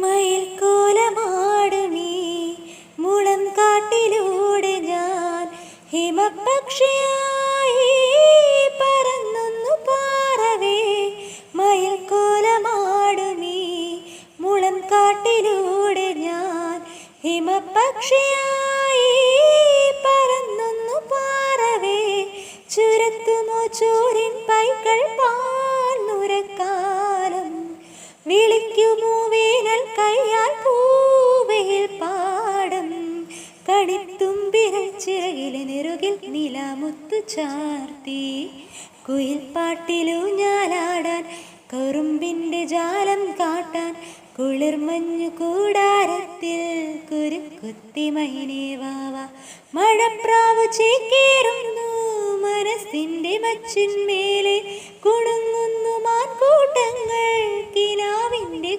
മയിൽക്കോലമാടുമീ മുളം കാട്ടിലൂടെ ഞാൻ ഹിമപക്ഷിയായി പറന്നൊന്നു പാറവേ. മയിൽക്കോലമാടുമീ മുളം കാട്ടിലൂടെ ഞാൻ ഹിമപക്ഷിയായി പറന്നൊന്നു പാറവേ. ചുരത്തുമോ ചോരിൻ പൈകൾ പാന്നുരക്കാലം വിളിക്കുമോ വേനൽ കയ്യാൽ പൂവയിൽ പാടം. കണിത്തുമ്പിരൽ ചിറകിലെ നെറുകിൽ നിലാമുത്തു ചാർത്തി കുയിൽ പാട്ടിലൂഞ്ഞാലാടാൻ കറുമ്പിൻ്റെ ജാലം കാട്ടാൻ കുളിർമഞ്ഞു കൂടാരത്തിൽ കുരുക്കുത്തി മൈനേ വാവ. മഴപ്രാവു ചേക്കേറുന്നു മനസ്സിൻ്റെ മച്ചിന്മേലെ കുണുങ്ങുന്നു മാൻകൂട്ടങ്ങൾ കിനാവിൻ്റെ